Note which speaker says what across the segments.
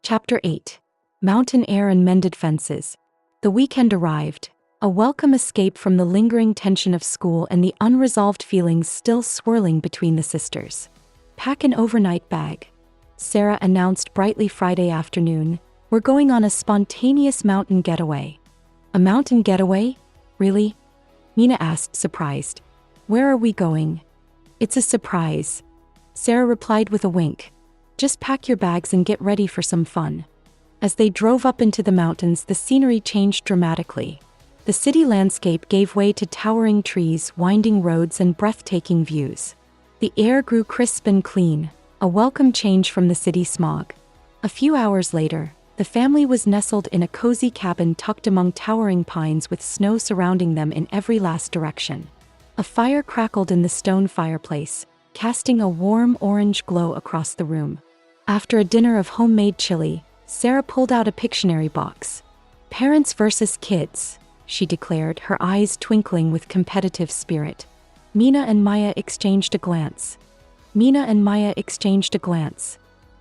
Speaker 1: Chapter 8. Mountain Air and Mended Fences. The weekend arrived, a welcome escape from the lingering tension of school and the unresolved feelings still swirling between the sisters. "Pack an overnight bag," Sarah announced brightly Friday afternoon. "We're going on a spontaneous mountain getaway." "A mountain getaway? Really?" Mina asked, surprised. "Where are we going?" "It's a surprise," Sarah replied with a wink. "Just pack your bags and get ready for some fun." As they drove up into the mountains, the scenery changed dramatically. The city landscape gave way to towering trees, winding roads, and breathtaking views. The air grew crisp and clean, a welcome change from the city smog. A few hours later, the family was nestled in a cozy cabin tucked among towering pines with snow surrounding them in every last direction. A fire crackled in the stone fireplace, casting a warm orange glow across the room. After a dinner of homemade chili, Sarah pulled out a Pictionary box. "Parents versus kids," she declared, her eyes twinkling with competitive spirit. Mina and Maya exchanged a glance.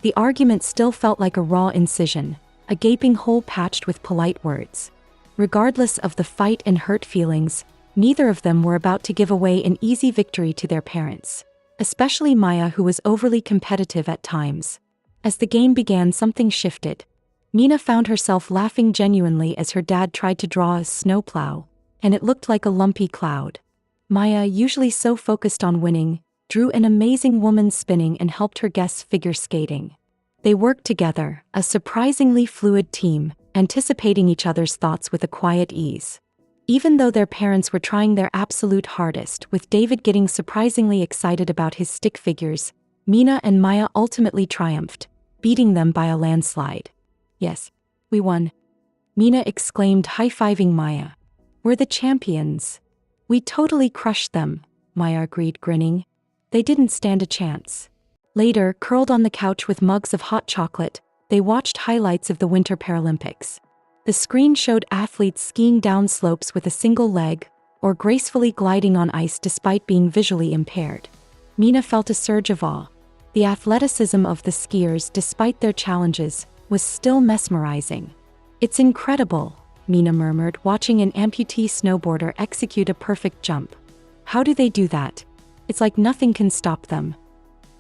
Speaker 1: The argument still felt like a raw incision, a gaping hole patched with polite words. Regardless of the fight and hurt feelings, neither of them were about to give away an easy victory to their parents. Especially Maya, who was overly competitive at times. As the game began, something shifted. Mina found herself laughing genuinely as her dad tried to draw a snowplow, and it looked like a lumpy cloud. Maya, usually so focused on winning, drew an amazing woman spinning and helped her guess figure skating. They worked together, a surprisingly fluid team, anticipating each other's thoughts with a quiet ease. Even though their parents were trying their absolute hardest, with David getting surprisingly excited about his stick figures, Mina and Maya ultimately triumphed, beating them by a landslide. "Yes, we won," Mina exclaimed, high-fiving Maya. "We're the champions." "We totally crushed them," Maya agreed, grinning. "They didn't stand a chance." Later, curled on the couch with mugs of hot chocolate, they watched highlights of the Winter Paralympics. The screen showed athletes skiing down slopes with a single leg, or gracefully gliding on ice despite being visually impaired. Mina felt a surge of awe. The athleticism of the skiers, despite their challenges, was still mesmerizing. "It's incredible," Mina murmured, watching an amputee snowboarder execute a perfect jump. "How do they do that? It's like nothing can stop them."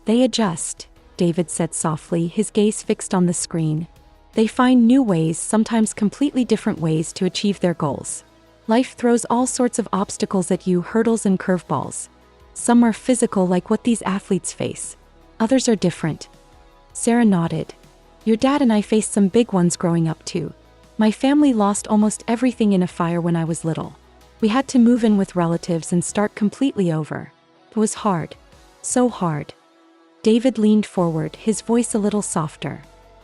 Speaker 1: "They adjust," David said softly, his gaze fixed on the screen. "They find new ways, sometimes completely different ways, to achieve their goals. Life throws all sorts of obstacles at you, hurdles and curveballs. Some are physical, like what these athletes face. Others are different." Sarah nodded. "Your dad and I faced some big ones growing up too. My family lost almost everything in a fire when I was little. We had to move in with relatives and start completely over. It was hard. So hard." David leaned forward, his voice a little softer.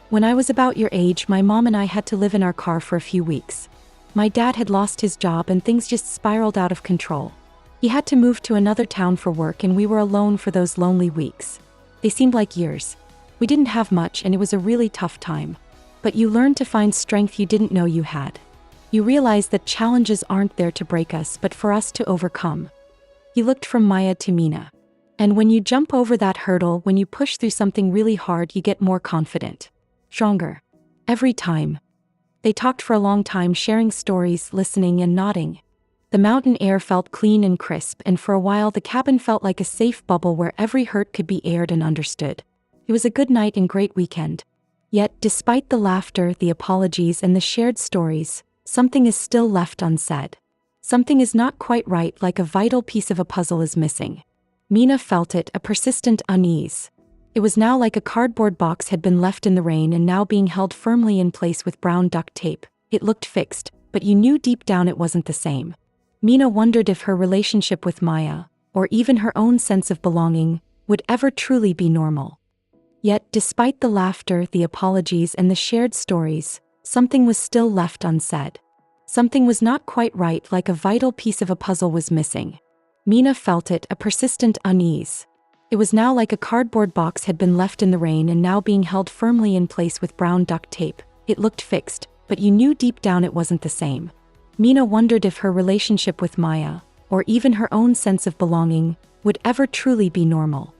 Speaker 1: "When I was about your age, my mom and I had to live in our car for a few weeks. My dad had lost his job and things just spiraled out of control. He had to move to another town for work and we were alone for those lonely weeks. They seemed like years. We didn't have much and it was a really tough time. But you learn to find strength you didn't know you had. You realize that challenges aren't there to break us but for us to overcome." He looked from Maya to Mina. "And when you jump over that hurdle, when you push through something really hard, you get more confident. Stronger. Every time." They talked for a long time, sharing stories, listening and nodding. The mountain air felt clean and crisp, and for a while the cabin felt like a safe bubble where every hurt could be aired and understood. It was a good night and great weekend. Yet, despite the laughter, the apologies, and the shared stories, something is still left unsaid. Something is not quite right, like a vital piece of a puzzle is missing. Mina felt it, a persistent unease. It was now like a cardboard box had been left in the rain and now being held firmly in place with brown duct tape. It looked fixed, but you knew deep down it wasn't the same. Mina wondered if her relationship with Maya, or even her own sense of belonging, would ever truly be normal. Yet, despite the laughter, the apologies, and the shared stories, something was still left unsaid. Something was not quite right, like a vital piece of a puzzle was missing. Mina felt it, a persistent unease. It was now like a cardboard box had been left in the rain and now being held firmly in place with brown duct tape. It looked fixed, but you knew deep down it wasn't the same. Mina wondered if her relationship with Maya, or even her own sense of belonging, would ever truly be normal.